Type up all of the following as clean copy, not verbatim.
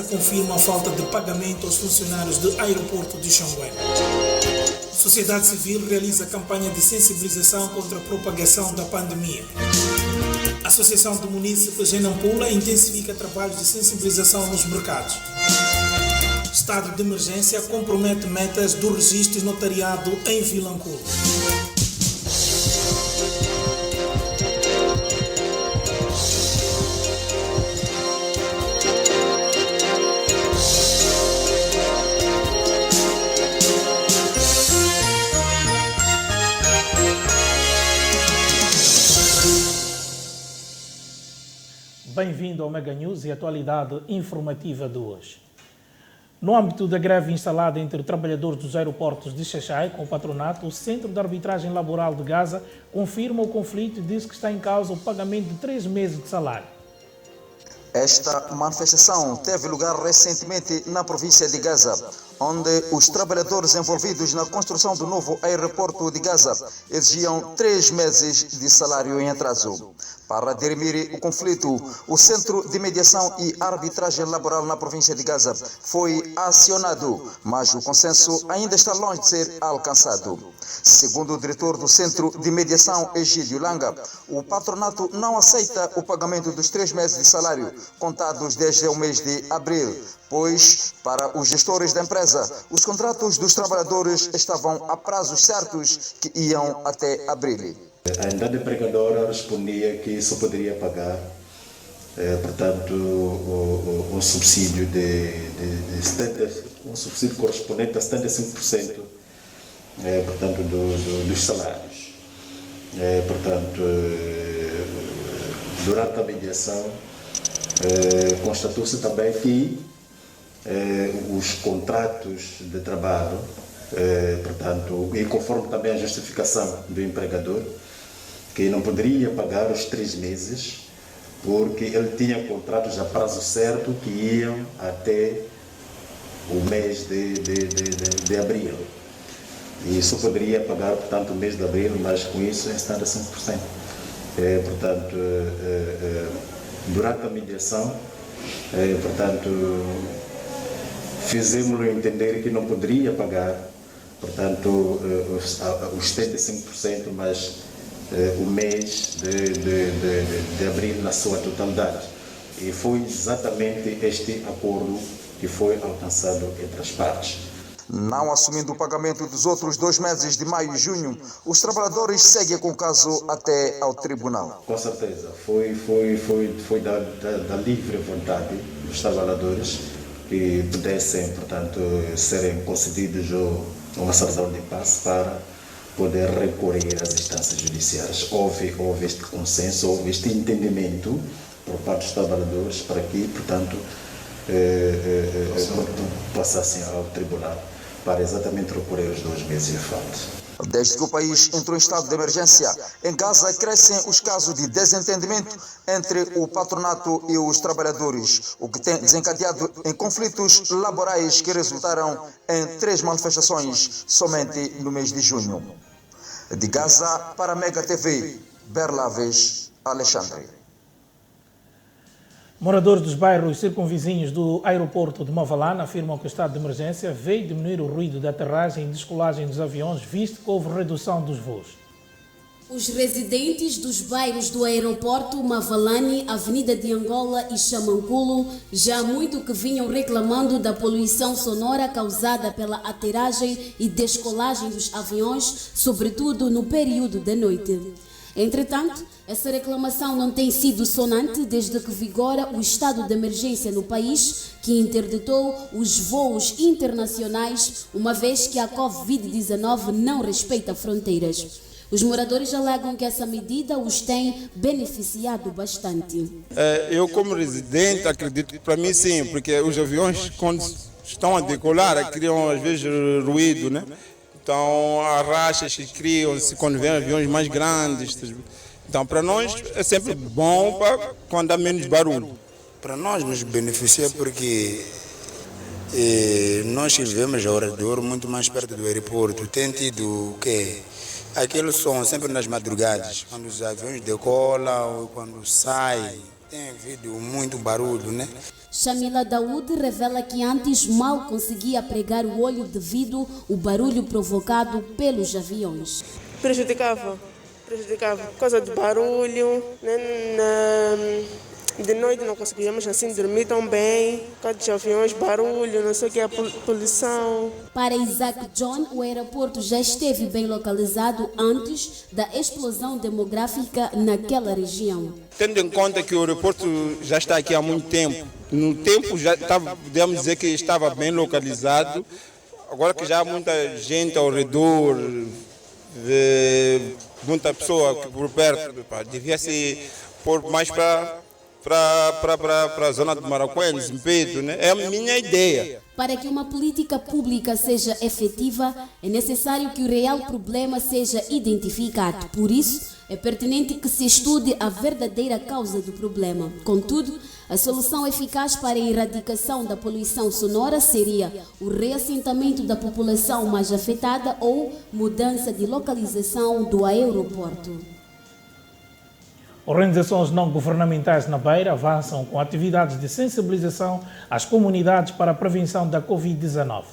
confirma a falta de pagamento aos funcionários do aeroporto de Xangué. A sociedade civil realiza campanha de sensibilização contra a propagação da pandemia. A Associação de Munícipes em Nampula intensifica trabalhos de sensibilização nos mercados. Estado de emergência compromete metas do registro notariado em Vilanculo. Bem-vindo ao Mega News e atualidade informativa de hoje. No âmbito da greve instalada entre trabalhadores dos aeroportos de Xai-Xai com o patronato, o Centro de Arbitragem Laboral de Gaza confirma o conflito e diz que está em causa o pagamento de 3 meses de salário. Esta manifestação teve lugar recentemente na província de Gaza, onde os trabalhadores envolvidos na construção do novo aeroporto de Gaza exigiam 3 meses de salário em atraso. Para dirimir o conflito, o Centro de Mediação e Arbitragem Laboral na província de Gaza foi acionado, mas o consenso ainda está longe de ser alcançado. Segundo o diretor do Centro de Mediação, Egídio Langa, o patronato não aceita o pagamento dos 3 meses de salário, contados desde o mês de abril, pois, para os gestores da empresa, os contratos dos trabalhadores estavam a prazos certos que iam até abril. A entidade empregadora respondia que só poderia pagar, portanto, um subsídio um subsídio correspondente a 75%, portanto, dos salários. Portanto, durante a mediação, constatou-se também que os contratos de trabalho, portanto, e conforme também a justificação do empregador, que não poderia pagar os 3 meses, porque ele tinha contratos a prazo certo que iam até o mês de abril. E só poderia pagar, portanto, o mês de abril, mas com isso está a 5%. Portanto, durante a mediação, portanto, fizemos-lhe entender que não poderia pagar, portanto, os 75%, mas o mês de abril na sua totalidade. E foi exatamente este acordo que foi alcançado entre as partes. Não assumindo o pagamento dos outros 2 meses de maio e junho, os trabalhadores seguem com o caso até ao tribunal. Com certeza, foi da livre vontade dos trabalhadores que pudessem, portanto, serem concedidos uma sanção de paz para poder recorrer às instâncias judiciais. Houve este consenso, houve este entendimento por parte dos trabalhadores para que, portanto, passassem ao tribunal para exatamente recorrer aos 2 meses de falta. Desde que o país entrou em estado de emergência, em Gaza crescem os casos de desentendimento entre o patronato e os trabalhadores, o que tem desencadeado em conflitos laborais que resultaram em 3 manifestações somente no mês de junho. De Gaza para a Mega TV, Berlaves, Alexandre. Moradores dos bairros circunvizinhos do aeroporto de Mavalane afirmam que o estado de emergência veio diminuir o ruído da aterragem e descolagem dos aviões, visto que houve redução dos voos. Os residentes dos bairros do aeroporto Mavalane, Avenida de Angola e Xamanculo já há muito que vinham reclamando da poluição sonora causada pela aterragem e descolagem dos aviões, sobretudo no período da noite. Entretanto, essa reclamação não tem sido sonante desde que vigora o estado de emergência no país, que interditou os voos internacionais, uma vez que a Covid-19 não respeita fronteiras. Os moradores alegam que essa medida os tem beneficiado bastante. Eu, como residente, acredito que para mim sim, porque os aviões, quando estão a decolar, criam às vezes ruído, né? Então, há rachas que criam-se quando vêm aviões mais grandes. Então, para nós é sempre bom quando há menos barulho. Para nós nos beneficia porque nós vivemos ao redor muito mais perto do aeroporto. Tem tido o quê? Aquele som sempre nas madrugadas, quando os aviões decolam ou quando saem, tem havido muito barulho, né? Shamila Daoud revela que antes mal conseguia pregar o olho devido ao barulho provocado pelos aviões. Prejudicava por causa do barulho, de noite não conseguíamos assim dormir tão bem, por causa dos aviões, barulho, não sei o que, a poluição. Para Isaac John, o aeroporto já esteve bem localizado antes da explosão demográfica naquela região. Tendo em conta que o aeroporto já está aqui há muito tempo, no tempo já podemos dizer que estava bem localizado, agora que já há muita gente ao redor, muita pessoa por perto, devia se pôr mais para a zona de Maracuene, Zimpeto, né? É a minha ideia. Para que uma política pública seja efetiva, é necessário que o real problema seja identificado. Por isso, é pertinente que se estude a verdadeira causa do problema. Contudo, a solução eficaz para a erradicação da poluição sonora seria o reassentamento da população mais afetada ou mudança de localização do aeroporto. Organizações não governamentais na Beira avançam com atividades de sensibilização às comunidades para a prevenção da Covid-19.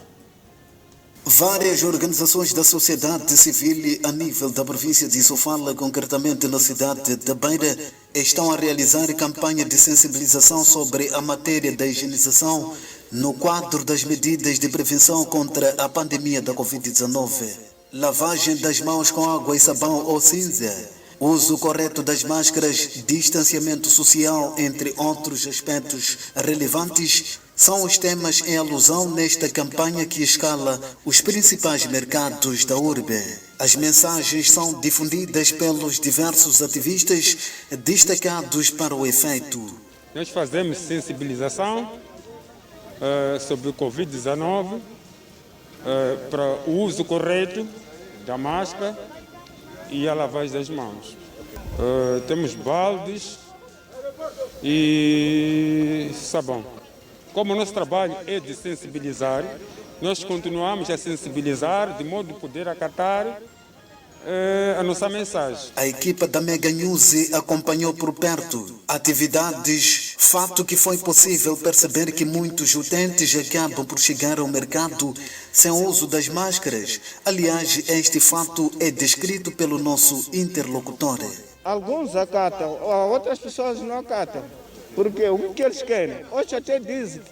Várias organizações da sociedade civil a nível da província de Sofala, concretamente na cidade da Beira, estão a realizar campanha de sensibilização sobre a matéria da higienização no quadro das medidas de prevenção contra a pandemia da Covid-19. Lavagem das mãos com água e sabão ou cinza, uso correto das máscaras, distanciamento social, entre outros aspectos relevantes, são os temas em alusão nesta campanha que escala os principais mercados da urbe. As mensagens são difundidas pelos diversos ativistas destacados para o efeito. Nós fazemos sensibilização sobre o Covid-19 para o uso correto da máscara e a lavagem das mãos. Temos baldes e sabão. Como o nosso trabalho é de sensibilizar, nós continuamos a sensibilizar de modo a poder acatar a nossa mensagem. A equipa da Mega News acompanhou por perto atividades, fato que foi possível perceber que muitos utentes acabam por chegar ao mercado sem o uso das máscaras. Aliás, este fato é descrito pelo nosso interlocutor. Alguns acatam, outras pessoas não acatam. Porque o que eles querem? Hoje até dizem,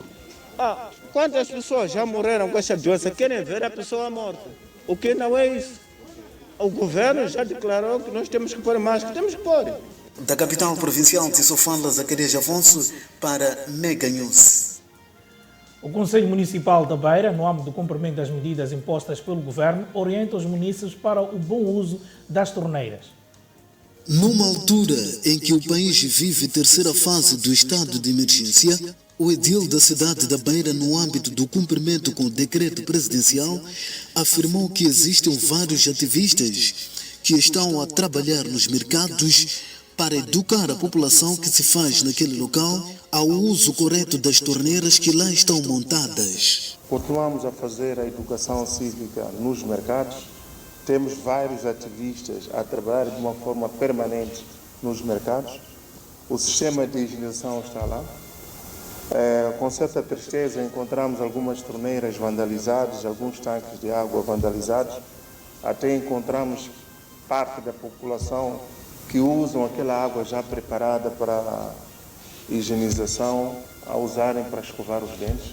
quantas pessoas já morreram com essa doença, querem ver a pessoa morta. O que não é isso? O governo já declarou que nós temos que pôr máscara, temos que pôr. Da capital provincial de Sofala, Zacarias Afonso, para Mega News. O Conselho Municipal da Beira, no âmbito do cumprimento das medidas impostas pelo governo, orienta os munícipes para o bom uso das torneiras. Numa altura em que o país vive terceira fase do estado de emergência, o edil da cidade da Beira, no âmbito do cumprimento com o decreto presidencial, afirmou que existem vários ativistas que estão a trabalhar nos mercados para educar a população que se faz naquele local ao uso correto das torneiras que lá estão montadas. Continuamos a fazer a educação cívica nos mercados. Temos vários ativistas a trabalhar de uma forma permanente nos mercados. O sistema de higienização está lá. Com certa tristeza encontramos algumas torneiras vandalizadas, alguns tanques de água vandalizados. Até encontramos parte da população que usam aquela água já preparada para higienização a usarem para escovar os dentes.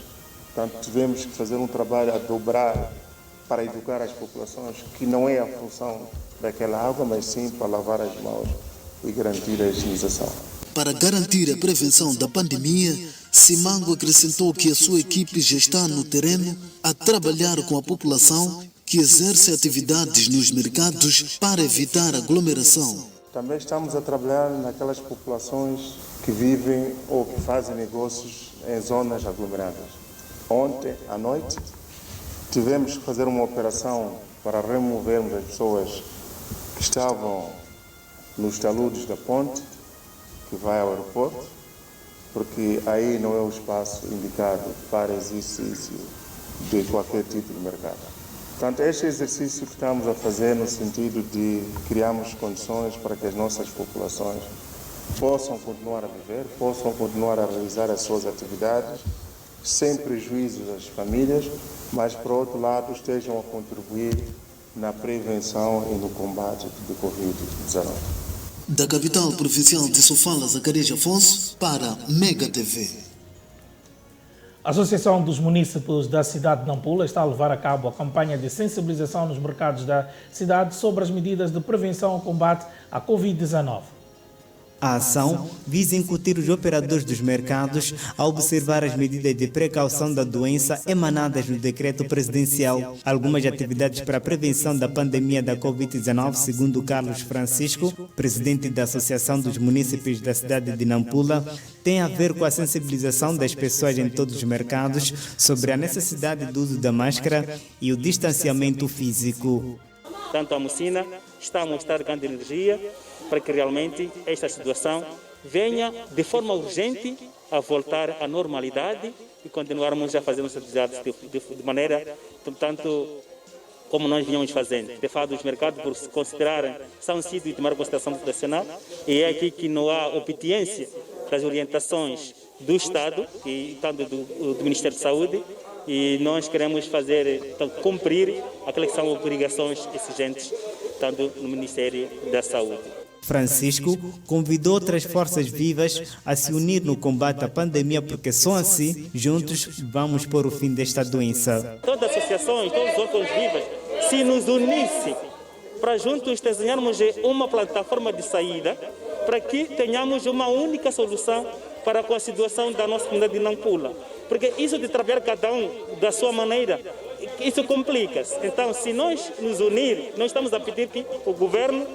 Portanto, tivemos que fazer um trabalho a dobrar para educar as populações que não é a função daquela água, mas sim para lavar as mãos e garantir a higienização. Para garantir a prevenção da pandemia, Simango acrescentou que a sua equipe já está no terreno a trabalhar com a população que exerce atividades nos mercados para evitar aglomeração. Também estamos a trabalhar naquelas populações que vivem ou que fazem negócios em zonas aglomeradas. Ontem à noite tivemos que fazer uma operação para removermos as pessoas que estavam nos taludes da ponte que vai ao aeroporto, porque aí não é o espaço indicado para exercício de qualquer tipo de mercado. Portanto, este exercício que estamos a fazer no sentido de criarmos condições para que as nossas populações possam continuar a viver, possam continuar a realizar as suas atividades, sem prejuízo das famílias, mas, por outro lado, estejam a contribuir na prevenção e no combate do Covid-19. Da capital provincial de Sofala, Zacarias Afonso, para Mega TV. A Associação dos Munícipes da cidade de Nampula está a levar a cabo a campanha de sensibilização nos mercados da cidade sobre as medidas de prevenção e combate à Covid-19. A ação visa incutir os operadores dos mercados a observar as medidas de precaução da doença emanadas no decreto presidencial. Algumas atividades para a prevenção da pandemia da Covid-19, segundo Carlos Francisco, presidente da Associação dos Munícipes da cidade de Nampula, têm a ver com a sensibilização das pessoas em todos os mercados sobre a necessidade do uso da máscara e o distanciamento físico. Tanto a Mocina está a mostrar grande energia para que realmente esta situação venha de forma urgente a voltar à normalidade e continuarmos a fazer nossas atividades de maneira, tanto como nós vínhamos fazendo. De fato, os mercados, por se considerarem, são um sítio de maior concentração populacional e é aqui que não há obediência das orientações do Estado e tanto do Ministério da Saúde, e nós queremos fazer, cumprir aquelas que são obrigações exigentes tanto no Ministério da Saúde. Francisco convidou outras forças vivas a se unir no combate à pandemia, porque só assim, juntos, vamos pôr o fim desta doença. Todas as associações, todos os órgãos vivos, se nos unissem para juntos desenharmos uma plataforma de saída para que tenhamos uma única solução para com a situação da nossa comunidade de Nampula. Porque isso de trabalhar cada um da sua maneira, isso complica-se. Então, se nós nos unir, nós estamos a pedir que o governo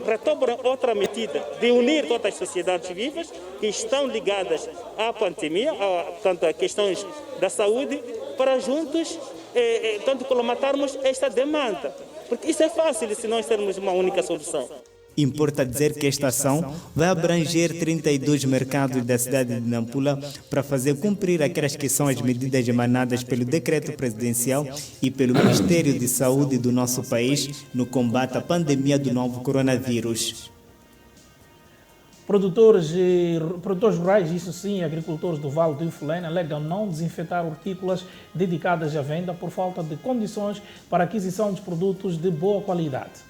retome outra medida de unir todas as sociedades vivas que estão ligadas à pandemia, tanto a questões da saúde, para juntos tanto colmatarmos esta demanda. Porque isso é fácil se nós termos uma única solução. Importa dizer que esta ação vai abranger 32 mercados da cidade de Nampula para fazer cumprir aquelas que são as medidas emanadas pelo decreto presidencial e pelo Ministério de Saúde do nosso país no combate à pandemia do novo coronavírus. Produtores rurais, isso sim, agricultores do Vale do Infulene, alegam não desinfetar hortícolas dedicadas à venda por falta de condições para aquisição de produtos de boa qualidade.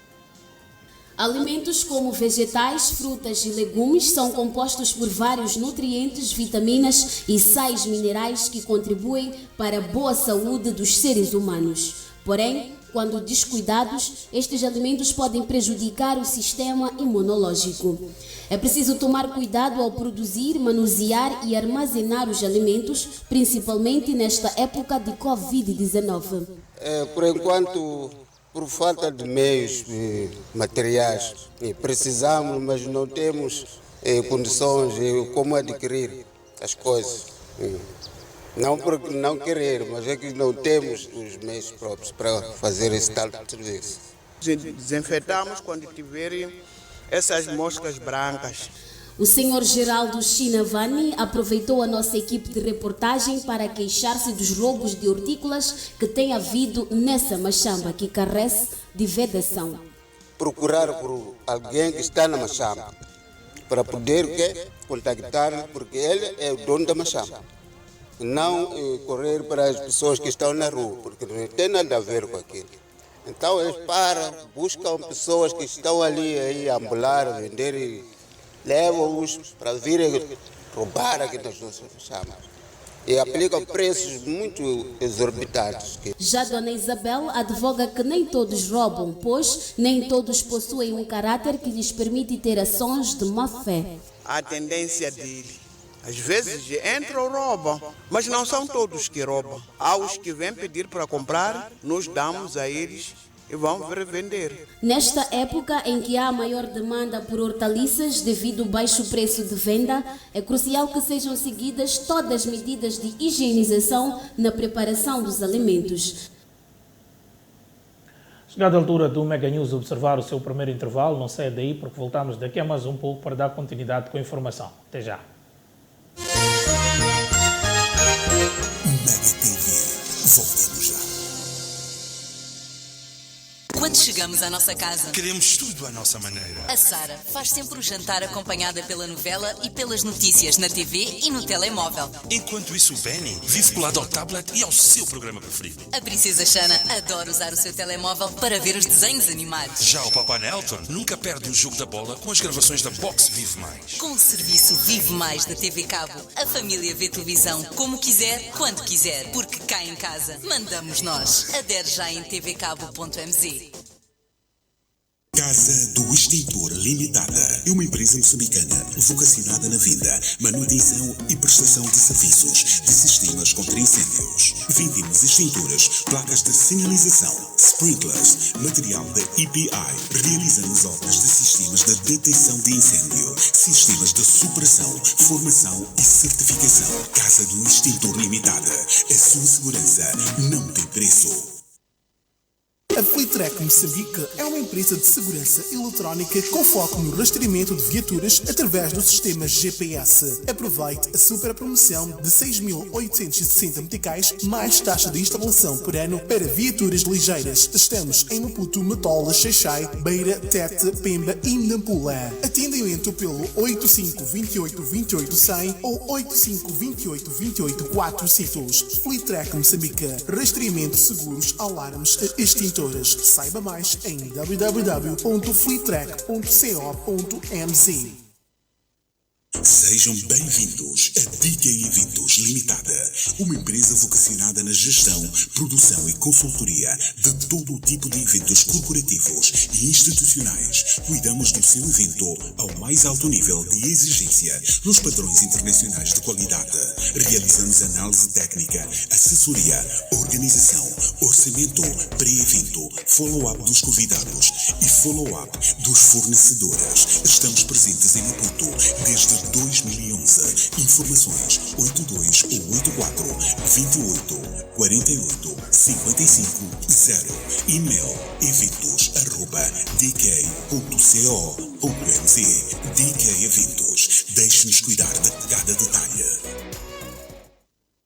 Alimentos como vegetais, frutas e legumes são compostos por vários nutrientes, vitaminas e sais minerais que contribuem para a boa saúde dos seres humanos. Porém, quando descuidados, estes alimentos podem prejudicar o sistema imunológico. É preciso tomar cuidado ao produzir, manusear e armazenar os alimentos, principalmente nesta época de Covid-19. Por enquanto, por falta de meios materiais, precisamos, mas não temos condições como adquirir as coisas. Não porque não querer, mas é que não temos os meios próprios para fazer esse tal serviço. Desinfetamos quando tiverem essas moscas brancas. O senhor Geraldo Chinavani aproveitou a nossa equipe de reportagem para queixar-se dos roubos de hortícolas que tem havido nessa machamba que carece de vedação. Procurar por alguém que está na machamba para poder contactar, porque ele é o dono da machamba. Não correr para as pessoas que estão na rua, porque não tem nada a ver com aquilo. Então eles buscam pessoas que estão ali a ambular, a vender e levam-os para virem roubar aqui nas nossas chamas. E aplicam preços muito exorbitantes. Já Dona Isabel advoga que nem todos roubam, pois nem todos possuem um caráter que lhes permite ter ações de má fé. A tendência dele, às vezes entram ou roubam, mas não são todos que roubam. Há os que vêm pedir para comprar, nós damos a eles e vão revender. Nesta época em que há maior demanda por hortaliças devido ao baixo preço de venda, é crucial que sejam seguidas todas as medidas de higienização na preparação dos alimentos. Chegada a altura do Mega News observar o seu primeiro intervalo, não saia daí porque voltamos daqui a mais um pouco para dar continuidade com a informação. Até já. Mega TV, voltamos já. chegamos à nossa casa. Queremos tudo à nossa maneira. A Sara faz sempre o jantar acompanhada pela novela e pelas notícias na TV e no telemóvel. Enquanto isso, o Benny vive colado ao tablet e ao seu programa preferido. A Princesa Xana adora usar o seu telemóvel para ver os desenhos animados. Já o Papá Nelton nunca perde um jogo da bola com as gravações da Box Vive Mais. Com o serviço Vive Mais da TV Cabo, a família vê televisão como quiser, quando quiser, porque cá em casa mandamos nós. Adere já em tvcabo.mz. Casa do Extintor Limitada é uma empresa moçambicana vocacionada na venda, manutenção e prestação de serviços de sistemas contra incêndios. Vendemos extintores, placas de sinalização, sprinklers, material da EPI. Realizamos obras de sistemas de detecção de incêndio, sistemas de supressão, formação e certificação. Casa do Extintor Limitada. A sua segurança não tem preço. A Fleetrack Moçambique é uma empresa de segurança eletrónica com foco no rastreamento de viaturas através do sistema GPS. Aproveite a super promoção de 6.860 meticais mais taxa de instalação por ano para viaturas ligeiras. Estamos em Maputo, Matola, Xaixai, Beira, Tete, Pemba e Nampula. Atendimento pelo 8528-28-100 ou 8528-28-400. Fleetrack Moçambique. Rastreamento de seguros, alarmes e extintores. Saiba mais em www.fleetrack.co.mz. Sejam bem-vindos a DK Eventos Limitada, uma empresa vocacionada na gestão, produção e consultoria de todo o tipo de eventos corporativos e institucionais. Cuidamos do seu evento ao mais alto nível de exigência nos padrões internacionais de qualidade. Realizamos análise técnica, assessoria, organização, orçamento, pré-evento, follow-up dos convidados e follow-up dos fornecedores. Estamos presentes em Maputo desde 2011. Informações 82 ou 84 28 48 55 0. E-mail eventos@dk.co.mz. DK Eventos. Deixe-nos cuidar de cada detalhe.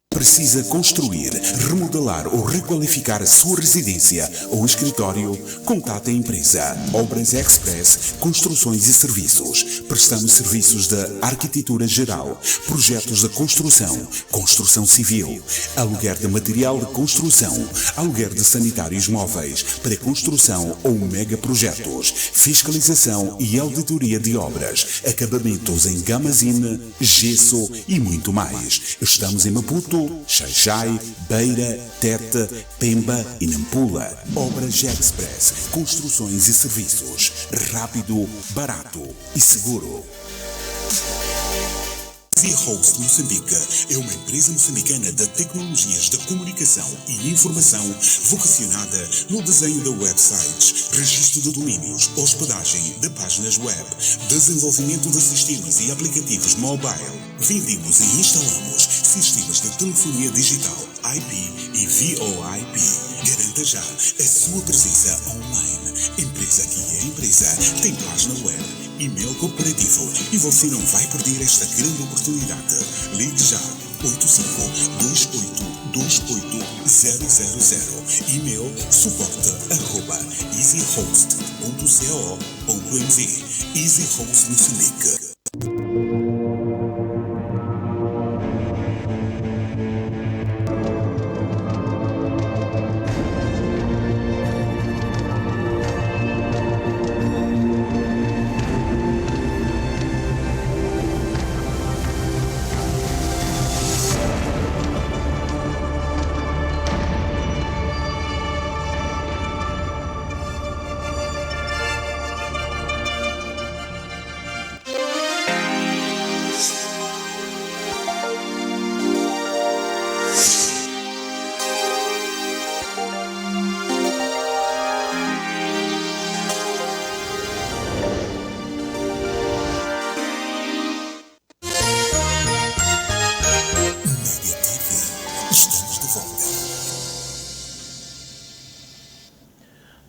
Precisa construir, remodelar ou requalificar a sua residência ou escritório? Contate a empresa Obras Express Construções e Serviços. Prestamos serviços de arquitetura geral, projetos de construção, construção civil, aluguer de material de construção, aluguer de sanitários móveis, pré-construção ou megaprojetos, fiscalização e auditoria de obras, acabamentos em gamazine, gesso e muito mais. Estamos em Maputo, Xaixai, Beira, Tete, Pemba e Nampula. Obras Express, construções e serviços. Rápido, barato e seguro. Easy Host Moçambique é uma empresa moçambicana de tecnologias de comunicação e informação vocacionada no desenho de websites, registro de domínios, hospedagem de páginas web, desenvolvimento de sistemas e aplicativos mobile. Vendemos e instalamos sistemas de telefonia digital, IP e VoIP. Garanta já a sua presença online. Empresa que é empresa tem página web, e-mail corporativo e você não vai perder esta grande oportunidade. Ligue já 8528280000. E-mail suporte@easyhost.co.mz. Easy Host Moçambique.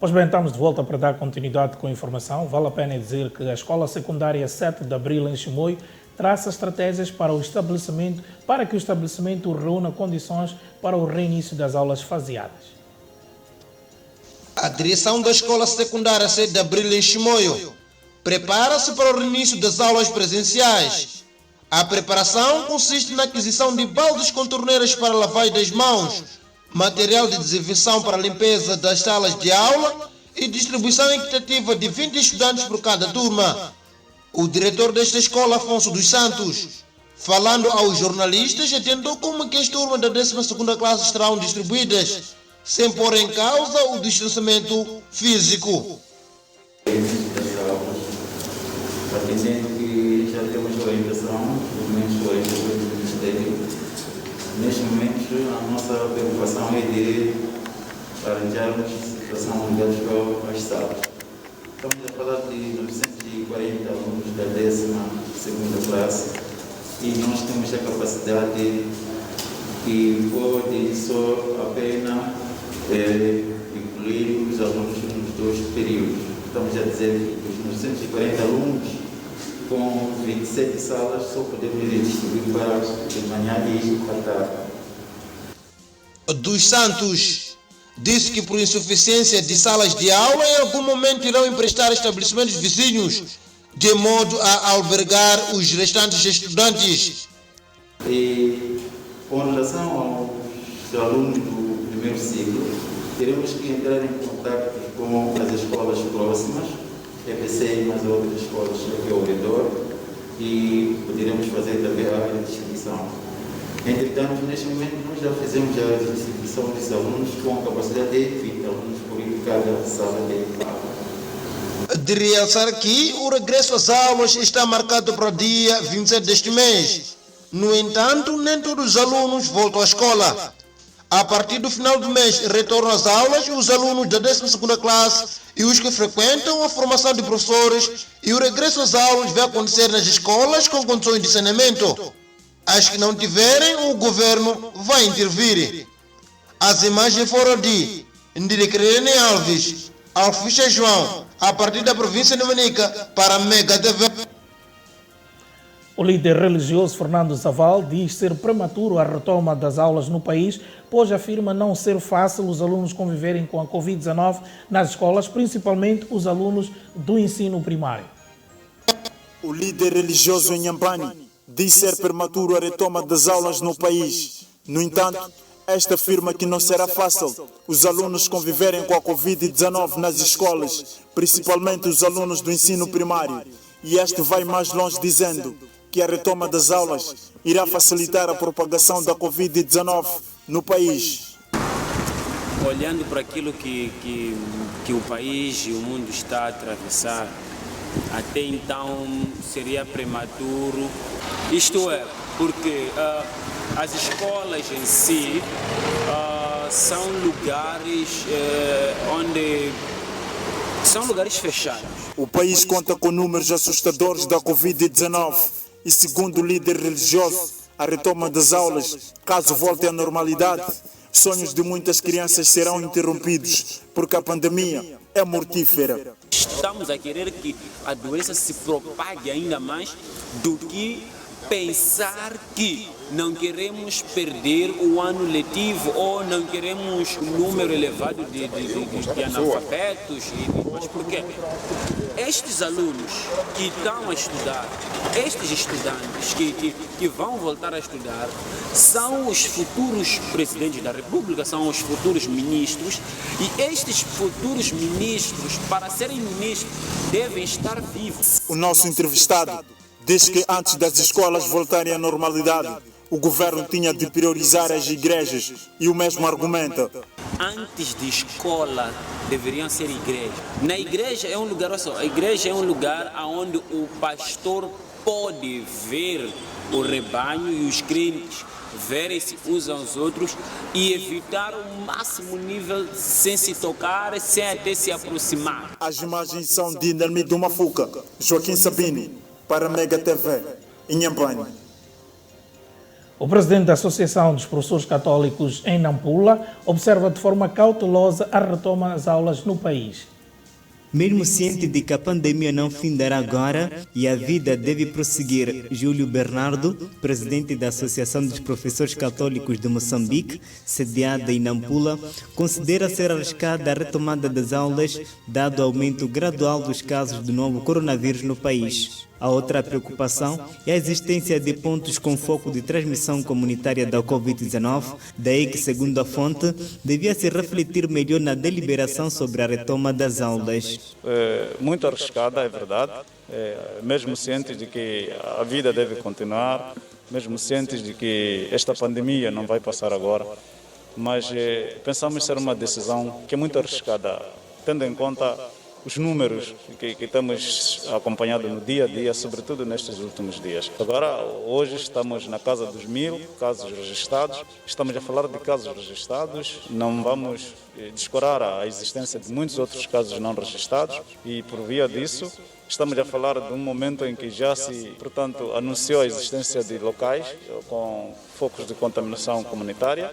Pois bem, estamos de volta para dar continuidade com a informação. Vale a pena dizer que a Escola Secundária 7 de Abril em Chimoio traça estratégias para que o estabelecimento reúna condições para o reinício das aulas faseadas. A A direção da escola secundária 7 de Abril em Chimoio prepara-se para o início das aulas presenciais. A preparação consiste na aquisição de baldes com torneiras para lavagem das mãos, material de desinfecção para limpeza das salas de aula e distribuição equitativa de 20 estudantes por cada turma. O diretor desta escola, Afonso dos Santos, falando aos jornalistas, atendeu como que as turmas da 12ª classe estarão distribuídas, sem pôr em causa o distanciamento físico. Atendendo que já temos orientação, documentos orientações do Ministério. Neste momento, a nossa preocupação é de arranjarmos situação ligada às salas. Estamos a falar de 940 alunos da 12ª classe e nós temos a capacidade que pode só apenas incluir os alunos nos 2 períodos. Estamos a dizer que os 940 alunos com 27 salas só podemos distribuir para de manhã e à tarde. Dos Santos disse que por insuficiência de salas de aula em algum momento irão emprestar estabelecimentos vizinhos de modo a albergar os restantes estudantes. E com relação aos alunos do primeiro ciclo, teremos que entrar em contato com as escolas próximas, EPC e mais outras escolas aqui ao redor, e poderemos fazer também a distribuição. Entretanto, neste momento, nós já fizemos a distribuição dos alunos com a capacidade de 20 alunos por cada sala de aula. De realçar que o regresso às aulas está marcado para o dia 27 deste mês. No entanto, nem todos os alunos voltam à escola. A partir do final do mês, retornam às aulas os alunos da 12ª classe e os que frequentam a formação de professores, e o regresso às aulas vai acontecer nas escolas com condições de saneamento. As que não tiverem, o governo vai intervir. As imagens foram de Ndirekrene Alves, Alficha João, a partir da província de Manica, para a Mega TV. O líder religioso Fernando Zaval diz ser prematuro a retoma das aulas no país, pois afirma não ser fácil os alunos conviverem com a Covid-19 nas escolas, principalmente os alunos do ensino primário. O líder religioso Inhambane diz ser prematuro a retoma das aulas no país. No entanto, esta afirma que não será fácil os alunos conviverem com a Covid-19 nas escolas, principalmente os alunos do ensino primário. E este vai mais longe dizendo que a retoma das aulas irá facilitar a propagação da Covid-19 no país. Olhando para aquilo que o país e o mundo está a atravessar, até então seria prematuro. Isto é, porque as escolas em si são lugares onde são lugares fechados. O país conta com números assustadores da Covid-19 e, segundo o líder religioso, a retoma das aulas, caso volte à normalidade, sonhos de muitas crianças serão interrompidos, porque a pandemia é mortífera. Estamos a querer que a doença se propague ainda mais do que pensar que não queremos perder o ano letivo ou não queremos um número elevado de analfabetos. Mas por quê? Estes alunos que estão a estudar, estes estudantes que vão voltar a estudar, são os futuros presidentes da República, são os futuros ministros, e estes futuros ministros, para serem ministros, devem estar vivos. O nosso entrevistado diz que antes das escolas voltarem à normalidade, o governo tinha de priorizar as igrejas e o mesmo argumenta. Antes de escola deveriam ser igrejas. Na igreja é um lugar, olha só, a igreja é um lugar onde o pastor pode ver o rebanho e os crentes verem-se uns aos outros e evitar o máximo nível sem se tocar, sem até se aproximar. As imagens são de Nelmido Mafuca, Joaquim Sabini, para a Mega TV, em Inhambane. O presidente da Associação dos Professores Católicos em Nampula observa de forma cautelosa a retoma das aulas no país. Mesmo ciente de que a pandemia não findará agora e a vida deve prosseguir, Júlio Bernardo, presidente da Associação dos Professores Católicos de Moçambique, sediada em Nampula, considera ser arriscada a retomada das aulas, dado o aumento gradual dos casos do novo coronavírus no país. A outra preocupação é a existência de pontos com foco de transmissão comunitária da Covid-19, daí que, segundo a fonte, devia se refletir melhor na deliberação sobre a retoma das aulas. Muito arriscada, é verdade, mesmo cientes de que a vida deve continuar, mesmo cientes de que esta pandemia não vai passar agora, mas pensamos ser uma decisão que é muito arriscada, tendo em conta os números que temos acompanhado no dia a dia, sobretudo nestes últimos dias. Agora, hoje estamos na casa dos 1000 casos registrados, estamos a falar de casos registrados, não vamos descurar a existência de muitos outros casos não registrados e, por via disso, estamos a falar de um momento em que já se, portanto, anunciou a existência de locais com focos de contaminação comunitária.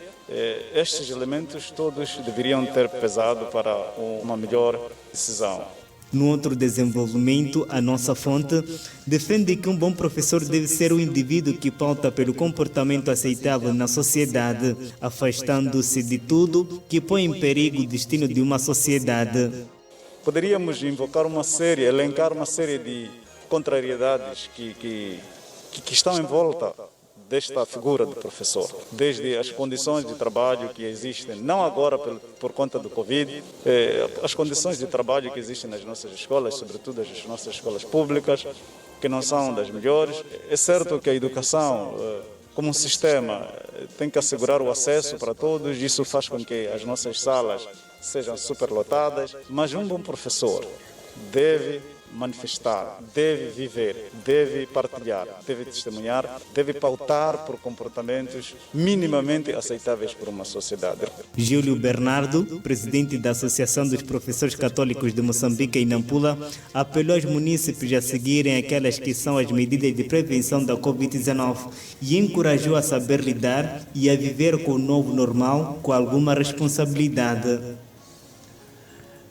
Estes elementos todos deveriam ter pesado para uma melhor decisão. No outro desenvolvimento, a nossa fonte defende que um bom professor deve ser o indivíduo que pauta pelo comportamento aceitável na sociedade, afastando-se de tudo que põe em perigo o destino de uma sociedade. Poderíamos elencar uma série de contrariedades que estão em volta desta figura do professor, desde as condições de trabalho que existem, não agora por conta do Covid, as condições de trabalho que existem nas nossas escolas, sobretudo as nossas escolas públicas, que não são das melhores. É certo que a educação, como um sistema, tem que assegurar o acesso para todos, isso faz com que as nossas salas sejam superlotadas, mas um bom professor deve manifestar, deve viver, deve partilhar, deve testemunhar, deve pautar por comportamentos minimamente aceitáveis por uma sociedade. Júlio Bernardo, presidente da Associação dos Professores Católicos de Moçambique em Nampula, apelou aos munícipes a seguirem aquelas que são as medidas de prevenção da Covid-19 e encorajou a saber lidar e a viver com o novo normal com alguma responsabilidade.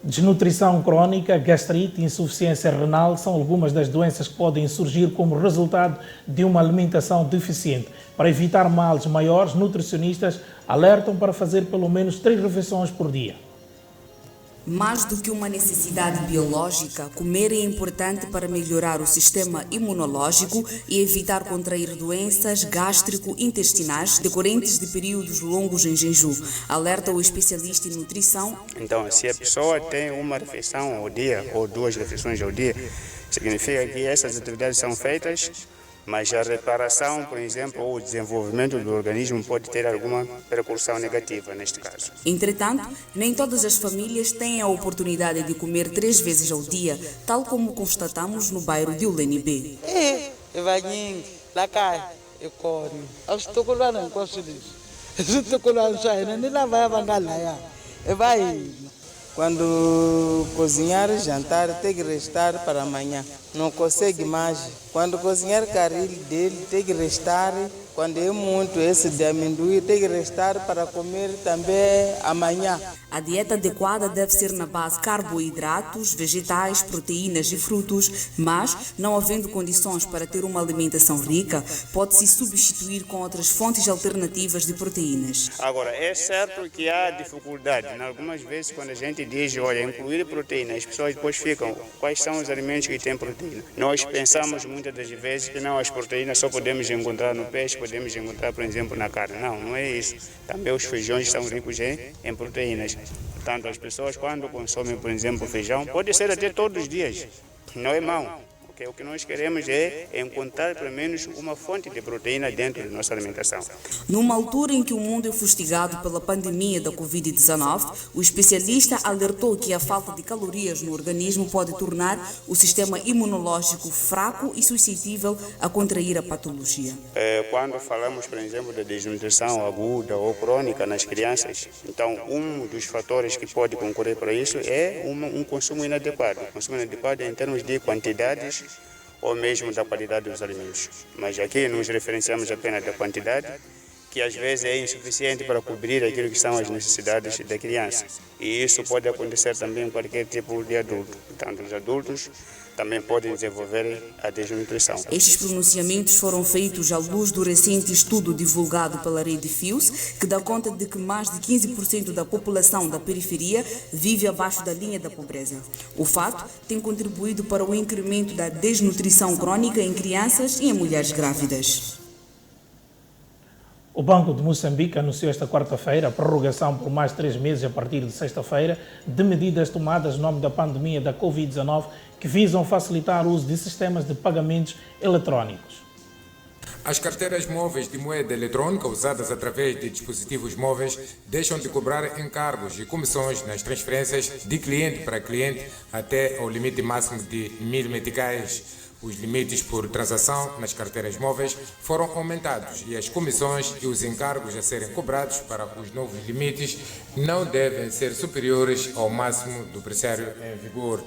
Desnutrição crônica, gastrite e insuficiência renal são algumas das doenças que podem surgir como resultado de uma alimentação deficiente. Para evitar males maiores, nutricionistas alertam para fazer pelo menos 3 refeições por dia. Mais do que uma necessidade biológica, comer é importante para melhorar o sistema imunológico e evitar contrair doenças gástrico-intestinais decorrentes de períodos longos em jejum, alerta o especialista em nutrição. Então, se a pessoa tem uma refeição ao dia ou 2 refeições ao dia, significa que essas atividades são feitas, mas a reparação, por exemplo, ou o desenvolvimento do organismo pode ter alguma repercussão negativa neste caso. Entretanto, nem todas as famílias têm a oportunidade de comer 3 vezes ao dia, tal como constatamos no bairro de ULNB. Quando cozinhar jantar tem que restar para amanhã. Não consegue mais. Quando cozinhar caril dele tem que restar. Quando é muito esse de amendoim tem que restar para comer também amanhã. A dieta adequada deve ser na base de carboidratos, vegetais, proteínas e frutos, mas, não havendo condições para ter uma alimentação rica, pode-se substituir com outras fontes alternativas de proteínas. Agora, é certo que há dificuldade. Algumas vezes, quando a gente diz, olha, incluir proteína, as pessoas depois ficam, quais são os alimentos que têm proteína? Nós pensamos muitas das vezes que não, as proteínas só podemos encontrar no peixe, podemos encontrar, por exemplo, na carne. Não, não é isso. Também os feijões são ricos em proteínas. Portanto, as pessoas quando consomem, por exemplo, feijão, pode ser até todos os dias, não é mau. O que nós queremos é encontrar pelo menos uma fonte de proteína dentro da nossa alimentação. Numa altura em que o mundo é fustigado pela pandemia da Covid-19, o especialista alertou que a falta de calorias no organismo pode tornar o sistema imunológico fraco e suscetível a contrair a patologia. Quando falamos, por exemplo, da desnutrição aguda ou crônica nas crianças, então um dos fatores que pode concorrer para isso é um consumo inadequado. Consumo inadequado em termos de quantidades ou mesmo da qualidade dos alimentos. Mas aqui nos referenciamos apenas da quantidade que às vezes é insuficiente para cobrir aquilo que são as necessidades da criança. E isso pode acontecer também em qualquer tipo de adulto. Portanto, os adultos também podem desenvolver a desnutrição. Estes pronunciamentos foram feitos à luz do recente estudo divulgado pela Rede FIUS, que dá conta de que mais de 15% da população da periferia vive abaixo da linha da pobreza. O fato tem contribuído para o incremento da desnutrição crônica em crianças e em mulheres grávidas. O Banco de Moçambique anunciou esta quarta-feira a prorrogação por mais 3 meses a partir de sexta-feira de medidas tomadas no nome da pandemia da Covid-19 que visam facilitar o uso de sistemas de pagamentos eletrónicos. As carteiras móveis de moeda eletrônica usadas através de dispositivos móveis deixam de cobrar encargos e comissões nas transferências de cliente para cliente até ao limite máximo de 1.000 meticais. Os limites por transação nas carteiras móveis foram aumentados e as comissões e os encargos a serem cobrados para os novos limites não devem ser superiores ao máximo do pressário em vigor.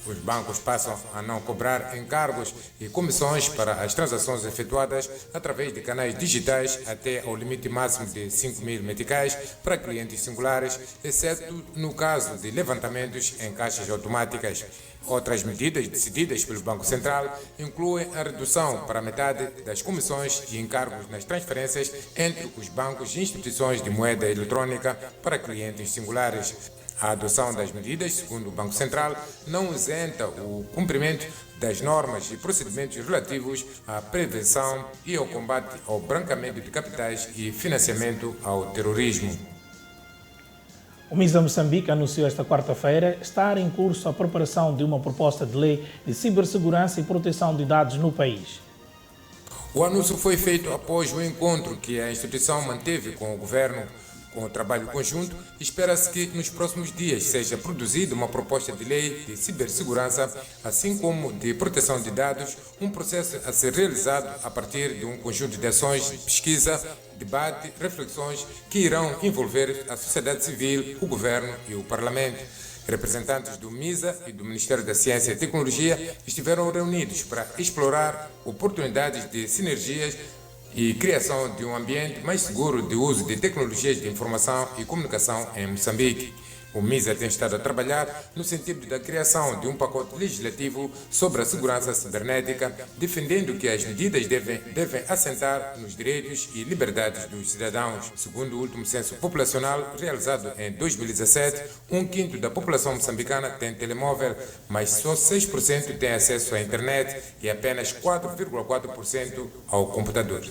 Os bancos passam a não cobrar encargos e comissões para as transações efetuadas através de canais digitais até ao limite máximo de 5.000 meticais para clientes singulares, exceto no caso de levantamentos em caixas automáticas. Outras medidas decididas pelo Banco Central incluem a redução para metade das comissões e encargos nas transferências entre os bancos e instituições de moeda eletrônica para clientes singulares. A adoção das medidas, segundo o Banco Central, não isenta o cumprimento das normas e procedimentos relativos à prevenção e ao combate ao branqueamento de capitais e financiamento ao terrorismo. O MISA Moçambique anunciou esta quarta-feira estar em curso a preparação de uma proposta de lei de cibersegurança e proteção de dados no país. O anúncio foi feito após o encontro que a instituição manteve com o governo. Com o trabalho conjunto, espera-se que nos próximos dias seja produzida uma proposta de lei de cibersegurança, assim como de proteção de dados, um processo a ser realizado a partir de um conjunto de ações de pesquisa, debate, reflexões que irão envolver a sociedade civil, o governo e o parlamento. Representantes do MISA e do Ministério da Ciência e Tecnologia estiveram reunidos para explorar oportunidades de sinergias e criação de um ambiente mais seguro de uso de tecnologias de informação e comunicação em Moçambique. O MISA tem estado a trabalhar no sentido da criação de um pacote legislativo sobre a segurança cibernética, defendendo que as medidas devem assentar nos direitos e liberdades dos cidadãos. Segundo o último censo populacional realizado em 2017, 1/5 da população moçambicana tem telemóvel, mas só 6% tem acesso à internet e apenas 4,4% ao computador.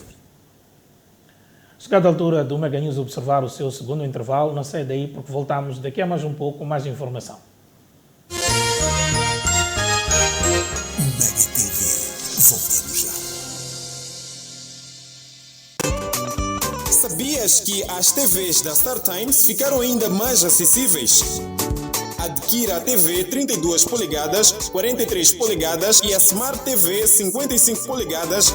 Chegada a altura do Mega News observar o seu segundo intervalo, não sai daí porque voltamos daqui a mais um pouco com mais informação. Mega TV, voltamos já. Sabias que as TVs da StarTimes ficaram ainda mais acessíveis? Adquira a TV 32 polegadas, 43 polegadas e a Smart TV 55 polegadas.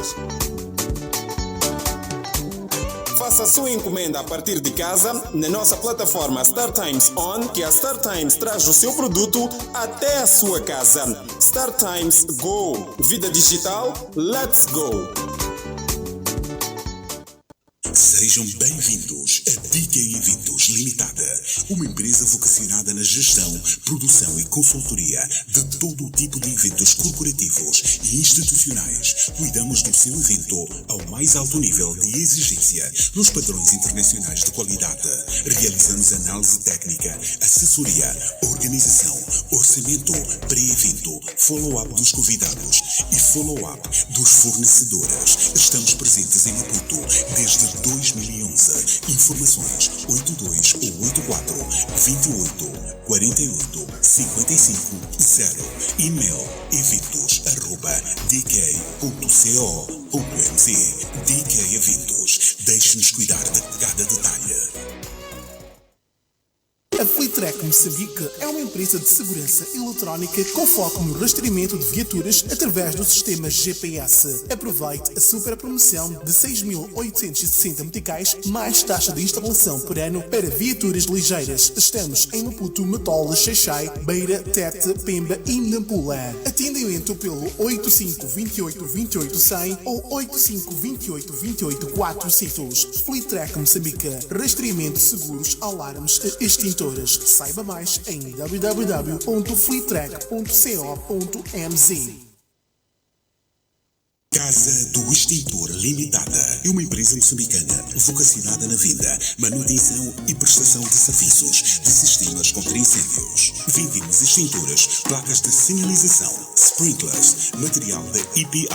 Faça a sua encomenda a partir de casa na nossa plataforma StarTimes On, que a StarTimes traz o seu produto até a sua casa. StarTimes Go. Vida digital, let's go! Sejam bem-vindos a DK Eventos Limitada, uma empresa vocacionada na gestão, produção e consultoria de todo o tipo de eventos corporativos e institucionais. Cuidamos do seu evento ao mais alto nível de exigência, nos padrões internacionais de qualidade. Realizamos análise técnica, assessoria, organização, orçamento, pré-evento, follow-up dos convidados e follow-up dos fornecedores. Estamos presentes em Maputo desde 2011. Informações 82 ou 84 28 48 55 0. E-mail eventos@dk.co.mz. DK Eventos. Deixe-nos cuidar de cada detalhe. A Flitrack Moçambique é uma empresa de segurança eletrónica com foco no rastreamento de viaturas através do sistema GPS. Aproveite a super promoção de 6.860 meticais mais taxa de instalação por ano para viaturas ligeiras. Estamos em Maputo, Matola, Xaixai, Beira, Tete, Pemba e Nampula. Atendimento pelo 8528-28-100 ou 8528-28-400. Flitrack Moçambique. Rastreamento de seguros, alarmes e extintores. Saiba mais em www.flitrack.co.mz. Casa do Extintor Limitada é uma empresa moçambicana vocacionada na venda, manutenção e prestação de serviços de sistemas contra incêndios. Vendemos extintores, placas de sinalização, sprinklers, material da EPI.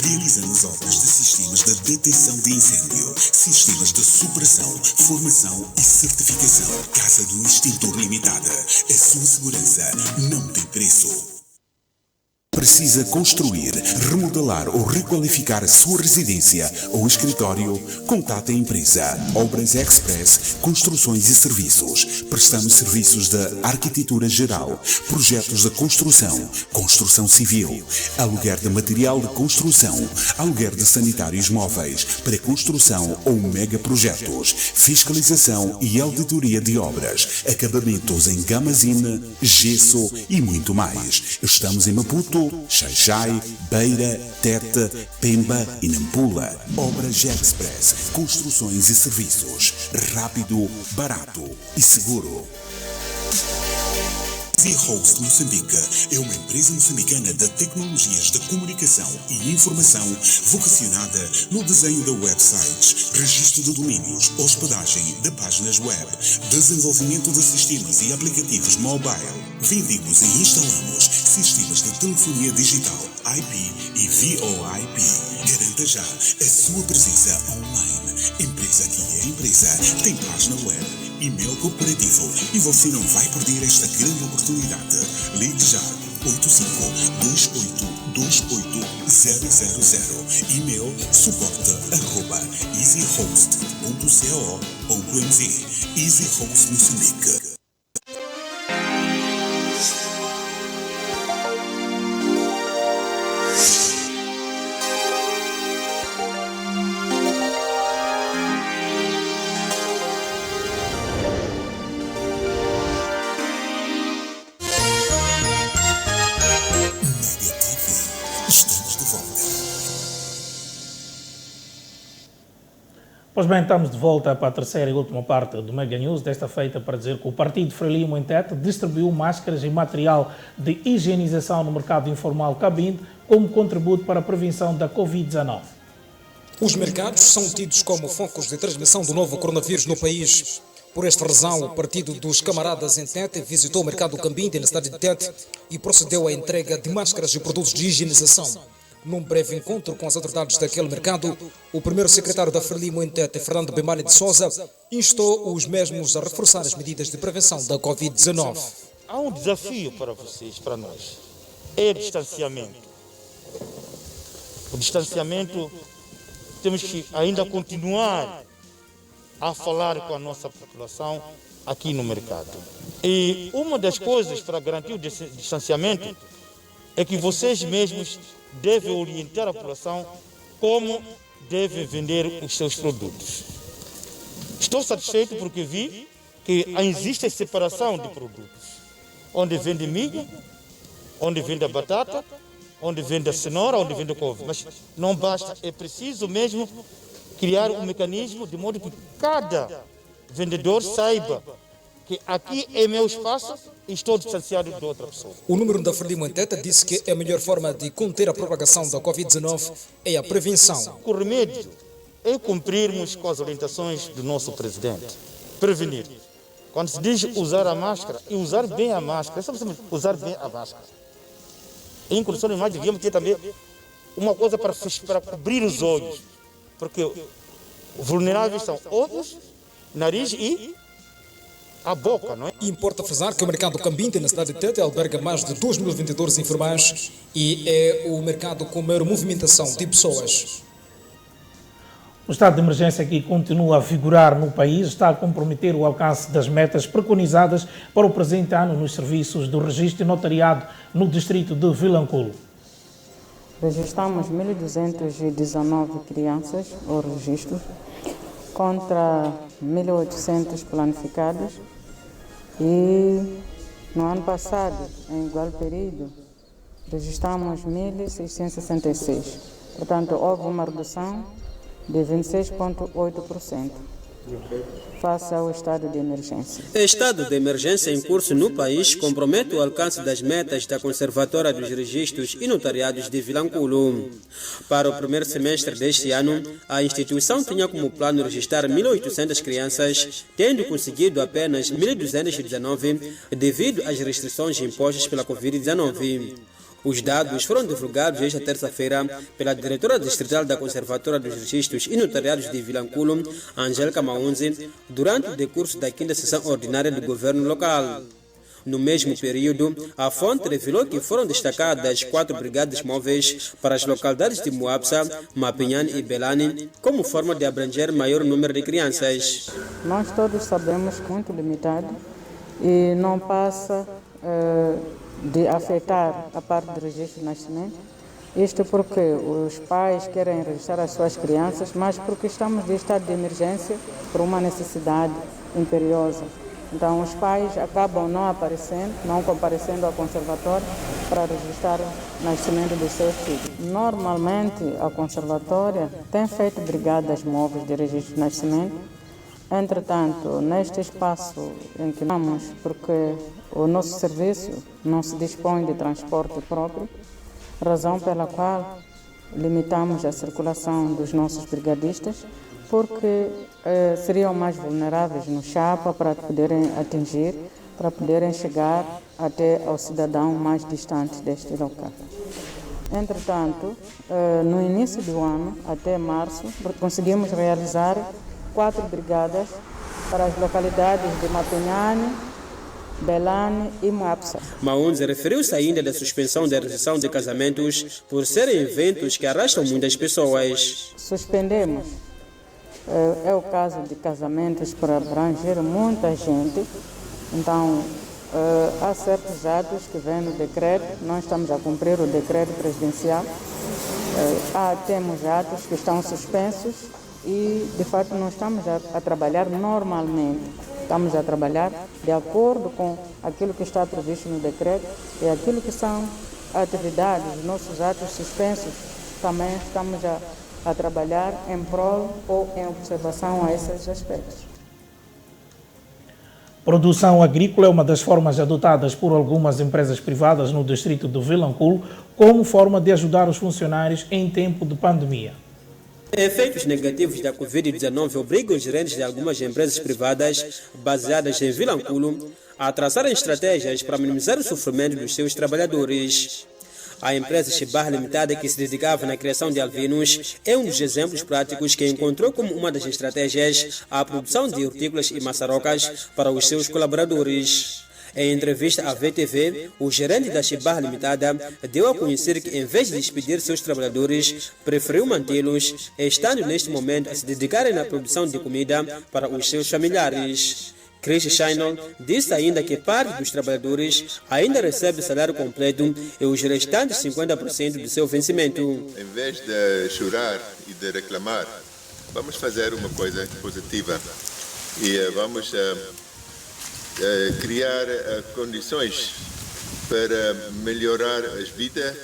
Realizamos obras de sistemas de detecção de incêndio, sistemas de superação, formação e certificação. Casa do Extintor Limitada. A sua segurança não tem preço. Precisa construir, remodelar ou requalificar a sua residência ou escritório? Contate a empresa Obras Express Construções e Serviços. Prestamos serviços de arquitetura geral, projetos de construção, construção civil, aluguer de material de construção, aluguer de sanitários móveis, pré-construção ou megaprojetos, fiscalização e auditoria de obras, acabamentos em gamazine, gesso e muito mais. Estamos em Maputo, Xaixai, Beira, Tete, Pemba e Nampula. Obras Express, construções e serviços. Rápido, barato e seguro. Easy Host Moçambique é uma empresa moçambicana de tecnologias de comunicação e informação vocacionada no desenho de websites, registro de domínios, hospedagem de páginas web, desenvolvimento de sistemas e aplicativos mobile. Vendemos e instalamos sistemas de telefonia digital, IP e VoIP. Garanta já a sua presença online. Empresa que é empresa tem página web, e-mail corporativo e você não vai perder esta grande oportunidade. Ligue já 8528280000. E-mail suporte@easyhost.co.mz. Easy Host Moçambique. Pois bem, estamos de volta para a terceira e última parte do Mega News, desta feita para dizer que o Partido Frelimo em Tete distribuiu máscaras e material de higienização no mercado informal Cabinde como contributo para a prevenção da Covid-19. Os mercados são tidos como focos de transmissão do novo coronavírus no país. Por esta razão, o Partido dos Camaradas em Tete visitou o mercado Cabinde na cidade de Tete e procedeu à entrega de máscaras e produtos de higienização. Num breve encontro com as autoridades daquele mercado, o primeiro secretário da Frelimo em Tete, Fernando Bemali de Sousa, instou os mesmos a reforçar as medidas de prevenção da Covid-19. Há um desafio para vocês, para nós, é o distanciamento. O distanciamento, temos que ainda continuar a falar com a nossa população aqui no mercado. E uma das coisas para garantir o distanciamento é que vocês mesmos devem orientar a população como devem vender os seus produtos. Estou satisfeito porque vi que existe a separação de produtos, onde vende milho, onde vende a batata, onde vende a cenoura, onde vende a couve. Mas não basta, é preciso mesmo criar um mecanismo de modo que cada vendedor saiba que aqui é meu espaço e estou distanciado de outra pessoa. O número da Frelimo em Tete disse que a melhor forma de conter a propagação da Covid-19 é a prevenção. O remédio é cumprirmos com as orientações do nosso presidente. Prevenir. Quando se diz usar a máscara, e usar bem a máscara, só precisamos usar bem a máscara. Em condições normais devíamos ter também uma coisa para cobrir os olhos, porque vulneráveis são olhos, nariz e a boca, não é? Importa frisar que o mercado Cabinde na cidade de Tete alberga mais de 2.000 vendedores informais e é o mercado com maior movimentação de pessoas. O estado de emergência que continua a vigorar no país está a comprometer o alcance das metas preconizadas para o presente ano nos serviços do registro e notariado no distrito de Vilanculo. Registramos 1.219 crianças ao registro, contra 1.800 planificados, e no ano passado, em igual período, registramos 1.666. Portanto, houve uma redução de 26,8% face ao estado de emergência. O estado de emergência em curso no país compromete o alcance das metas da Conservatória dos Registros e Notariados de Vilanculo. Para o primeiro semestre deste ano, a instituição tinha como plano registrar 1.800 crianças, tendo conseguido apenas 1.219 devido às restrições impostas pela Covid-19. Os dados foram divulgados esta terça-feira pela diretora distrital da Conservatória dos Registros e Notariados de Vilanculo, Angélica Maunzi, durante o decurso da 5ª sessão ordinária do governo local. No mesmo período, a fonte revelou que foram destacadas 4 brigadas móveis para as localidades de Moapsa, Mapinhane e Belane, como forma de abranger maior número de crianças. Nós todos sabemos que é muito limitado e não passa de afetar a parte do registro de nascimento. Isto porque os pais querem registrar as suas crianças, mas porque estamos em estado de emergência por uma necessidade imperiosa. Então os pais acabam não comparecendo ao conservatório para registrar o nascimento dos seus filhos. Normalmente a conservatória tem feito brigadas móveis de registro de nascimento. Entretanto, neste espaço em que estamos, porque o nosso serviço não se dispõe de transporte próprio, razão pela qual limitamos a circulação dos nossos brigadistas, porque seriam mais vulneráveis no Chapa para poderem atingir, para poderem chegar até ao cidadão mais distante deste local. Entretanto, no início do ano, até março, conseguimos realizar 4 brigadas para as localidades de Mapinhane, Belane e Moapsa. Maunzi referiu-se ainda da suspensão da realização de casamentos por serem eventos que arrastam muitas pessoas. Suspendemos. É o caso de casamentos para abranger muita gente. Então, há certos atos que vêm no decreto, nós estamos a cumprir o decreto presidencial. Temos atos que estão suspensos e, de fato, não estamos a trabalhar normalmente. Estamos a trabalhar de acordo com aquilo que está previsto no decreto e aquilo que são atividades, nossos atos suspensos. Também estamos a trabalhar em prol ou em observação a esses aspectos. Produção agrícola é uma das formas adotadas por algumas empresas privadas no distrito de Vilanculo como forma de ajudar os funcionários em tempo de pandemia. Efeitos negativos da Covid-19 obrigam os gerentes de algumas empresas privadas baseadas em Vilanculo a traçarem estratégias para minimizar o sofrimento dos seus trabalhadores. A empresa Chibar Limitada, que se dedicava na criação de alvinos, é um dos exemplos práticos que encontrou como uma das estratégias a produção de hortícolas e maçarocas para os seus colaboradores. Em entrevista à VTV, o gerente da Chibar Limitada deu a conhecer que, em vez de despedir seus trabalhadores, preferiu mantê-los, estando neste momento a se dedicarem na produção de comida para os seus familiares. Chris Shinol disse ainda que parte dos trabalhadores ainda recebe salário completo e os restantes 50% do seu vencimento. Em vez de chorar e de reclamar, vamos fazer uma coisa positiva e vamos criar condições para melhorar as vidas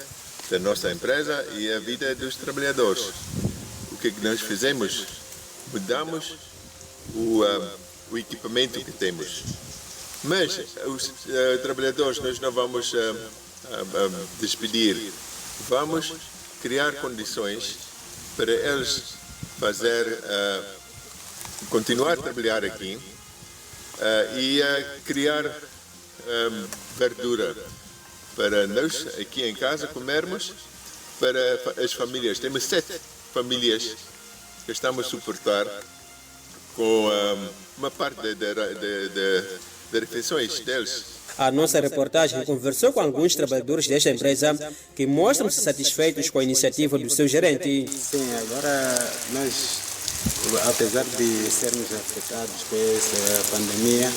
da nossa empresa e a vida dos trabalhadores. O que nós fizemos? Mudamos o equipamento que temos. Mas os trabalhadores nós não vamos despedir. Vamos criar condições para eles continuar a trabalhar aqui e criar verdura para nós aqui em casa comermos, para as famílias. Temos 7 famílias que estamos a suportar com uma parte de refeições deles. A nossa reportagem conversou com alguns trabalhadores desta empresa que mostram-se satisfeitos com a iniciativa do seu gerente. Sim, agora nós apesar de sermos afetados por essa pandemia,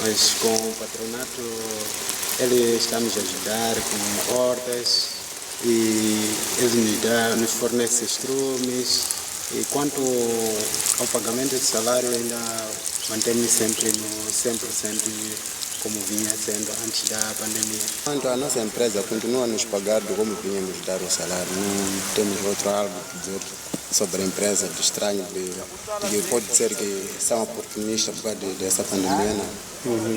mas com o patronato ele está nos ajudar com hortas e ele nos fornece estrumes. E quanto ao pagamento de salário, ainda mantém-me sempre no 100% como vinha sendo antes da pandemia. Quanto a nossa empresa continua a nos pagar como vínhamos dar o salário, não temos outro algo a dizer sobre a empresa de estranho, de pode ser que são oportunistas por causa dessa pandemia.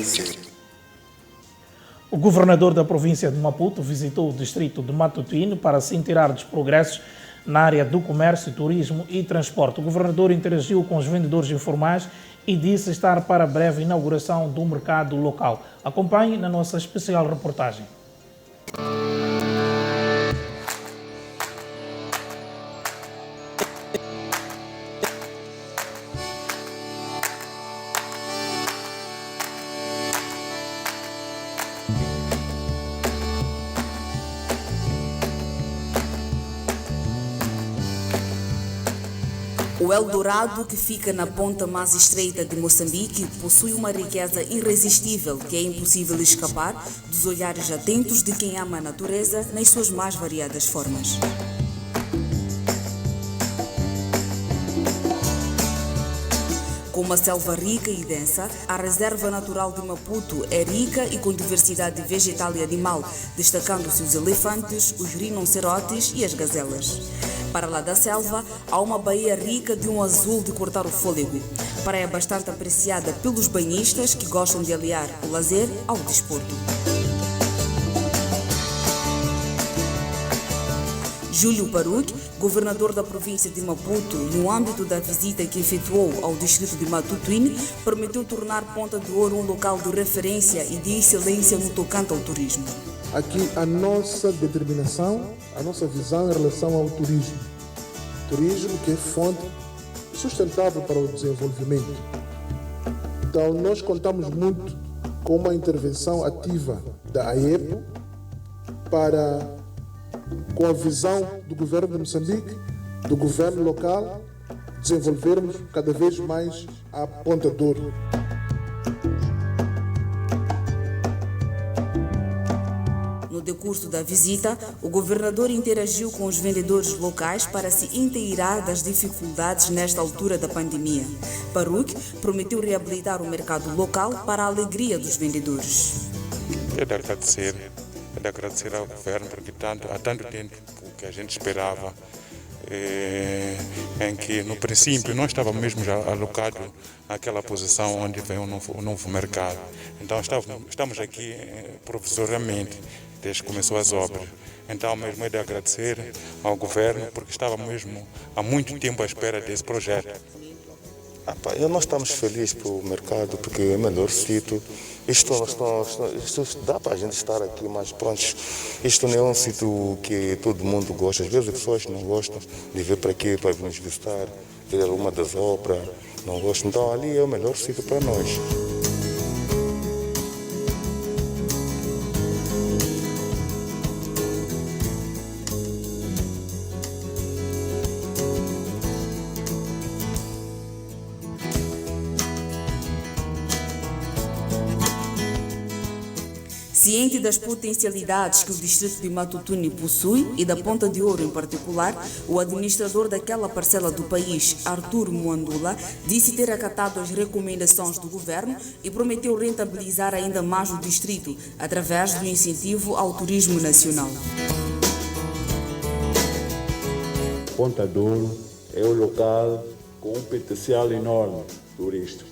Sim. O governador da província de Maputo visitou o distrito de Matutuíne para se inteirar dos progressos na área do comércio, turismo e transporte. O governador interagiu com os vendedores informais e disse estar para a breve inauguração do mercado local. Acompanhe na nossa especial reportagem. O Eldorado, que fica na ponta mais estreita de Moçambique, possui uma riqueza irresistível que é impossível escapar dos olhares atentos de quem ama a natureza nas suas mais variadas formas. Com uma selva rica e densa, a Reserva Natural de Maputo é rica e com diversidade vegetal e animal, destacando-se os elefantes, os rinocerontes e as gazelas. Para lá da selva, há uma baía rica de um azul de cortar o fôlego. Praia bastante apreciada pelos banhistas que gostam de aliar o lazer ao desporto. Júlio Paruque, governador da província de Maputo, no âmbito da visita que efetuou ao distrito de Matutuíne, prometeu tornar Ponta de Ouro um local de referência e de excelência no tocante ao turismo. Aqui a nossa determinação, a nossa visão em relação ao turismo. Turismo que é fonte sustentável para o desenvolvimento. Então nós contamos muito com uma intervenção ativa da AEPO com a visão do governo de Moçambique, do governo local, desenvolvermos cada vez mais a Ponta de Ouro. No decurso da visita, o governador interagiu com os vendedores locais para se inteirar das dificuldades nesta altura da pandemia. Paruque prometeu reabilitar o mercado local para a alegria dos vendedores. É de agradecer ao governo, porque há tanto tempo que a gente esperava, em que no princípio nós estávamos mesmo já alocados naquela posição onde vem um novo mercado. Então estamos aqui provisoriamente, desde que começou as obras. Então mesmo é de agradecer ao governo, porque estava mesmo há muito tempo à espera desse projeto. Nós estamos felizes pelo mercado, porque é o melhor sítio. Isto dá para a gente estar aqui, mas pronto, isto não é um sítio que todo mundo gosta. Às vezes as pessoas não gostam de vir para aqui, para nos visitar, ver alguma das obras, não gostam. Então ali é o melhor sítio para nós. Ciente das potencialidades que o distrito de Matutuíne possui e da Ponta de Ouro em particular, o administrador daquela parcela do país, Arthur Muandula, disse ter acatado as recomendações do governo e prometeu rentabilizar ainda mais o distrito através do incentivo ao turismo nacional. Ponta de Ouro é um local com um potencial enorme turístico.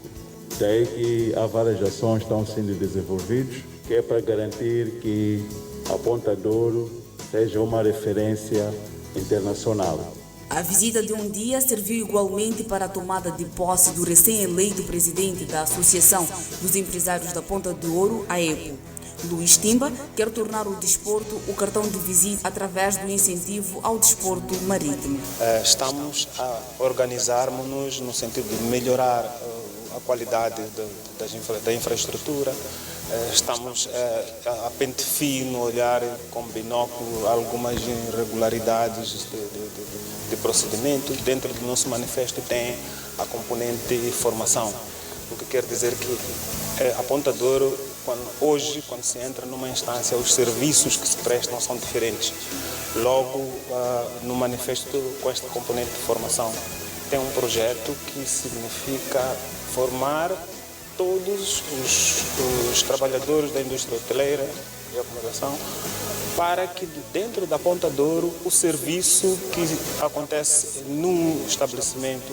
Daí que há várias ações que estão sendo desenvolvidas, que é para garantir que a Ponta de Ouro seja uma referência internacional. A visita de um dia serviu igualmente para a tomada de posse do recém-eleito presidente da Associação dos Empresários da Ponta de Ouro, AEPO. Luís Timba quer tornar o desporto o cartão de visita através do incentivo ao desporto marítimo. Estamos a organizarmos-nos no sentido de melhorar a qualidade da infraestrutura. Estamos a pente fino olhar com binóculo algumas irregularidades de procedimento. Dentro do nosso manifesto tem a componente formação, o que quer dizer que a Ponta Douro, hoje, quando se entra numa instância, os serviços que se prestam são diferentes. Logo, no manifesto com esta componente de formação, tem um projeto que significa formar todos os trabalhadores da indústria hoteleira e acomodação para que dentro da Ponta Douro o serviço que acontece num estabelecimento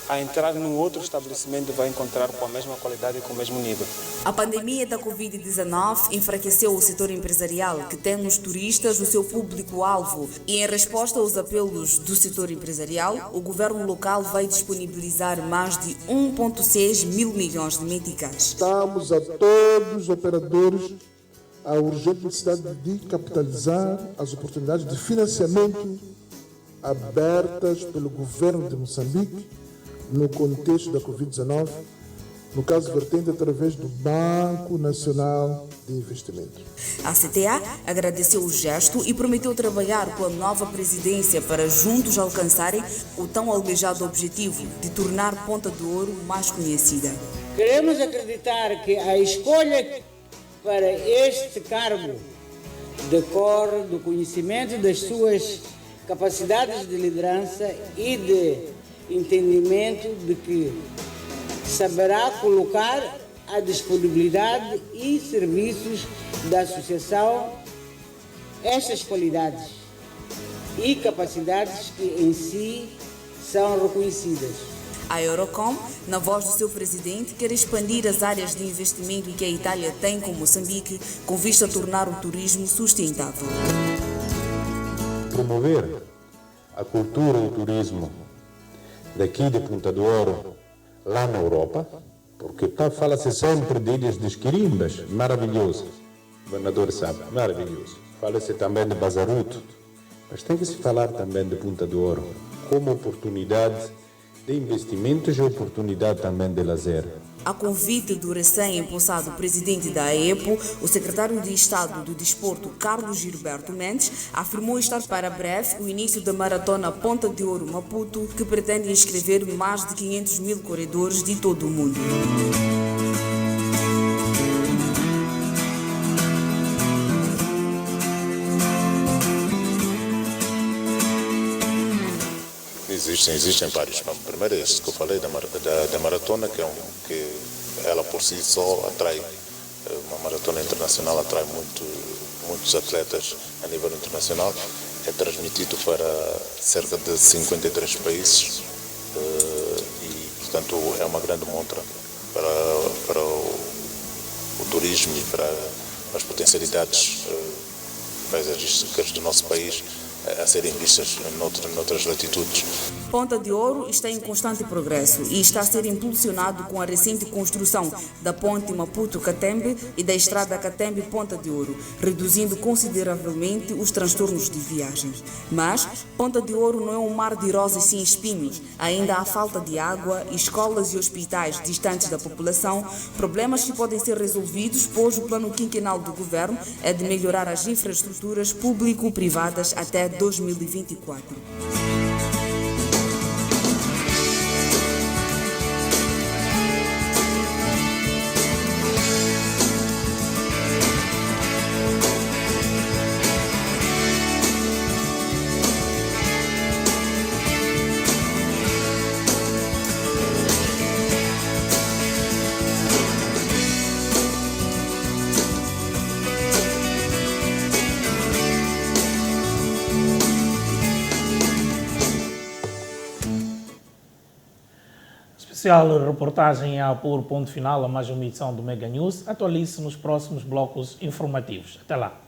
a entrar num outro estabelecimento vai encontrar com a mesma qualidade e com o mesmo nível. A pandemia da Covid-19 enfraqueceu o setor empresarial, que tem nos turistas o seu público-alvo. E em resposta aos apelos do setor empresarial, o governo local vai disponibilizar mais de 1,6 mil milhões de meticais. Estamos a todos os operadores a urgente necessidade de capitalizar as oportunidades de financiamento abertas pelo governo de Moçambique no contexto da Covid-19, no caso vertente através do Banco Nacional de Investimento. A CTA agradeceu o gesto e prometeu trabalhar com a nova presidência para juntos alcançarem o tão almejado objetivo de tornar Ponta Douro mais conhecida. Queremos acreditar que a escolha para este cargo decorre do conhecimento das suas capacidades de liderança e de entendimento de que saberá colocar à disponibilidade e serviços da associação estas qualidades e capacidades que em si são reconhecidas. A Eurocom, na voz do seu presidente, quer expandir as áreas de investimento que a Itália tem com Moçambique, com vista a tornar o turismo sustentável. Promover a cultura e o turismo daqui de Ponta Douro, lá na Europa, porque fala-se sempre de ilhas dos Quirimbas, maravilhoso, o governador sabe, maravilhoso. Fala-se também de Bazaruto, mas tem que se falar também de Ponta Douro, como oportunidade de investimentos e oportunidade também de lazer. A convite do recém-empossado presidente da AEPO, o secretário de Estado do Desporto, Carlos Gilberto Mendes, afirmou estar para breve o início da maratona Ponta de Ouro Maputo, que pretende inscrever mais de 500 mil corredores de todo o mundo. Existem vários. Primeiro este que eu falei da maratona, que ela por si só atrai, uma maratona internacional atrai muitos atletas a nível internacional. É transmitido para cerca de 53 países e, portanto, é uma grande montra para o turismo e para as potencialidades paisagísticas do nosso país a serem vistas noutras latitudes. Ponta de Ouro está em constante progresso e está a ser impulsionado com a recente construção da ponte Maputo-Catembe e da estrada Catembe-Ponta de Ouro, reduzindo consideravelmente os transtornos de viagem. Mas Ponta de Ouro não é um mar de rosas sem espinhos. Ainda há falta de água, escolas e hospitais distantes da população, problemas que podem ser resolvidos, pois o plano quinquenal do governo é de melhorar as infraestruturas público-privadas até 2024. Especial reportagem a pôr ponto final a mais uma edição do Mega News. Atualize-se nos próximos blocos informativos. Até lá.